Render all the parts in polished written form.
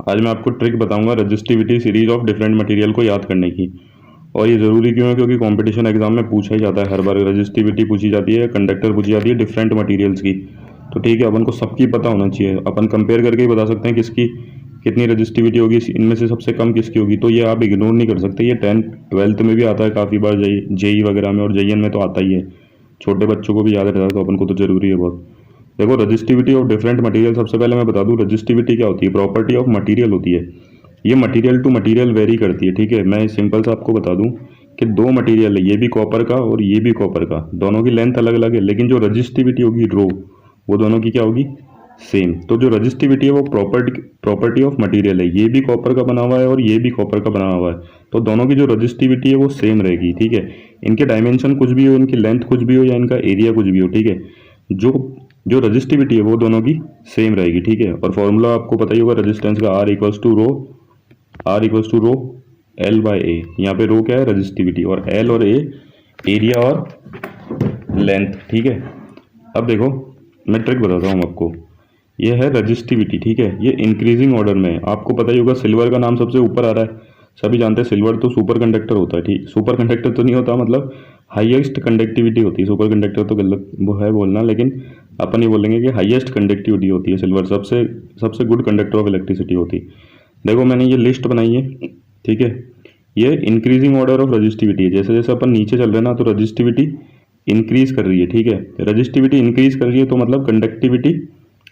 आज मैं आपको ट्रिक बताऊंगा resistivity series of different material को याद करने की। और ये ज़रूरी क्यों है? क्योंकि कंपटीशन एग्जाम में पूछा ही जाता है हर बार। रजिस्टिविटी पूछी जाती है, कंडक्टर पूछी जाती है डिफरेंट मटेरियल्स की। तो ठीक है, अपन को सबकी पता होना चाहिए। अपन कंपेयर करके ही बता सकते हैं किसकी कितनी रजिस्टिविटी होगी, इनमें से सबसे कम किसकी होगी। तो ये आप इग्नोर नहीं कर सकते। ये 10th-12th में भी आता है काफ़ी बार, जेई वगैरह में, और जेईएन में तो आता ही है। छोटे बच्चों को भी याद रहता है, तो अपन को तो ज़रूरी है बहुत। देखो, रजिस्टिविटी ऑफ डिफरेंट मटेरियल, सबसे पहले मैं बता दूं रजिस्टिविटी क्या होती है। प्रॉपर्टी ऑफ मटेरियल होती है। ये मटेरियल टू मटेरियल वेरी करती है। ठीक है, मैं सिंपल सा आपको बता दूं कि दो मटेरियल है, ये भी कॉपर का और ये भी कॉपर का, दोनों की लेंथ अलग अलग है, लेकिन जो रजिस्टिविटी होगी रो, वो दोनों की क्या होगी? सेम। तो जो रजिस्टिविटी है वो प्रॉपर्टी ऑफ मटेरियल है। ये भी कॉपर का बना हुआ है और ये भी कॉपर का बना हुआ है, तो दोनों की जो रजिस्टिविटी है वो सेम रहेगी। ठीक है, इनके डायमेंशन कुछ भी हो, इनकी लेंथ कुछ भी हो, या इनका एरिया कुछ भी हो, ठीक है, जो जो रजिस्टिविटी है वो दोनों की सेम रहेगी। ठीक है, और फॉर्मूला आपको पता ही होगा रजिस्टेंस का, R equals to rho L by A. यहाँ पे रो क्या है? रजिस्टिविटी, और L और A एरिया और लेंथ। ठीक है, अब देखो मैं ट्रिक बताता हूँ आपको। ये है रजिस्टिविटी। ठीक है, ये इंक्रीजिंग ऑर्डर में है। आपको पता ही होगा सिल्वर का नाम सबसे ऊपर आ रहा है, सभी जानते हैं सिल्वर तो सुपर कंडक्टर होता है। ठीक, सुपर कंडक्टर तो नहीं होता, मतलब हाईएस्ट कंडक्टिविटी होती है। सुपर कंडक्टर तो गलत वो है बोलना, लेकिन अपन ये बोलेंगे कि हाईएस्ट कंडक्टिविटी होती है सिल्वर, सबसे गुड कंडक्टर ऑफ इलेक्ट्रिसिटी होती है। देखो मैंने ये लिस्ट बनाई है। ठीक है, ये इंक्रीजिंग ऑर्डर ऑफ रजिस्टिविटी है। जैसे जैसे अपन नीचे चल रहे हैं ना, तो रजिस्टिविटी इंक्रीज कर रही है। ठीक है, रजिस्टिविटी इंक्रीज कर रही है तो मतलब कंडक्टिविटी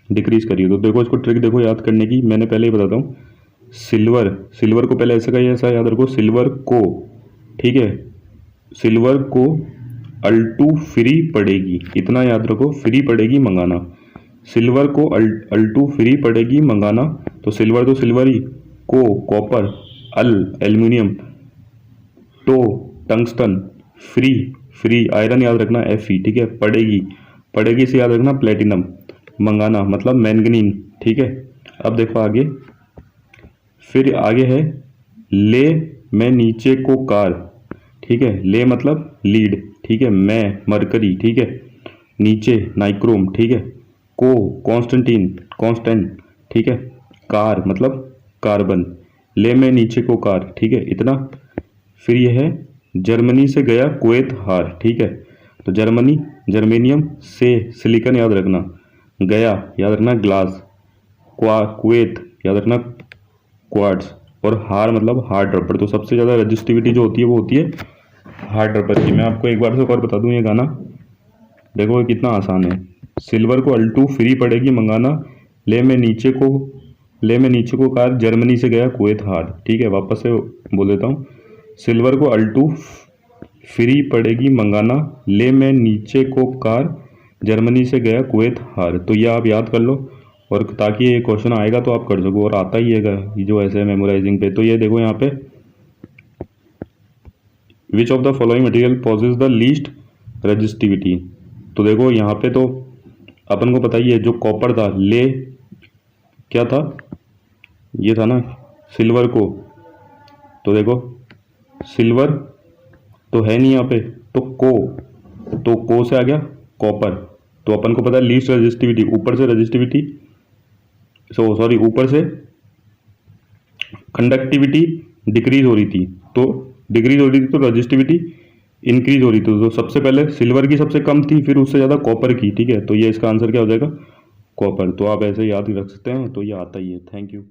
डिक्रीज कर रही है। तो देखो इसको ट्रिक देखो याद करने की, मैंने पहले ही बताता हूँ। सिल्वर को पहले ऐसे का ऐसा याद रखो, सिल्वर को, ठीक है, सिल्वर को अल्टू फ्री पड़ेगी, इतना याद रखो, फ्री पड़ेगी मंगाना। सिल्वर को अल्टू फ्री पड़ेगी मंगाना। तो सिल्वर तो सिल्वर ही, को कॉपर, एल्यूमिनियम, तो टंगस्टन, फ्री आयरन याद रखना Fe। ठीक है, पड़ेगी से याद रखना प्लेटिनम, मंगाना मतलब मैंगनीन। ठीक है, अब देखो आगे, फिर आगे है ले मैं नीचे को कार। ठीक है, ले मतलब लीड, ठीक है, मैं मरकरी, ठीक है, नीचे नाइक्रोम, ठीक है, को कांस्टेंट, ठीक है, कार मतलब कार्बन, ले में नीचे को कार। ठीक है, इतना। फिर यह है जर्मनी से गया कुवैत हार। ठीक है, तो जर्मेनियम से सिलिकॉन याद रखना, गया याद रखना ग्लास, कुवैत याद रखना क्वार्ट्ज, और हार मतलब हार्ड रबर। तो सबसे ज़्यादा रजिस्टिविटी जो होती है वो होती है हार्ड रबर की। मैं आपको एक बार से और बता दूं ये गाना, देखो ये कितना आसान है। सिल्वर को अल्टू फ्री पड़ेगी मंगाना, ले में नीचे को कार, जर्मनी से गया कुवैत हार। ठीक है, वापस से बोल देता हूँ। सिल्वर को अल्टू फ्री पड़ेगी मंगाना, ले में नीचे को कार, जर्मनी से गया कुवैत हार। तो ये आप याद कर लो, और ताकि ये क्वेश्चन आएगा तो आप कर सको, और आता ही है ये जो ऐसे मेमोराइजिंग पे। तो ये देखो यहाँ पे, which of the following material possesses the least resistivity. तो देखो यहाँ पे तो अपन को पता ही है, जो कॉपर था, ले क्या था, ये था ना सिल्वर को, तो देखो सिल्वर तो है नहीं यहाँ पे, तो को से आ गया कॉपर। तो अपन को पता है लीस्ट रजिस्टिविटी, ऊपर से कंडक्टिविटी डिक्रीज हो रही थी, तो रजिस्टिविटी इंक्रीज हो रही थी। तो सबसे पहले सिल्वर की सबसे कम थी, फिर उससे ज़्यादा कॉपर की। ठीक है, तो ये इसका आंसर क्या हो जाएगा? कॉपर। तो आप ऐसे याद रख सकते हैं, तो ये आता ही है। Thank you.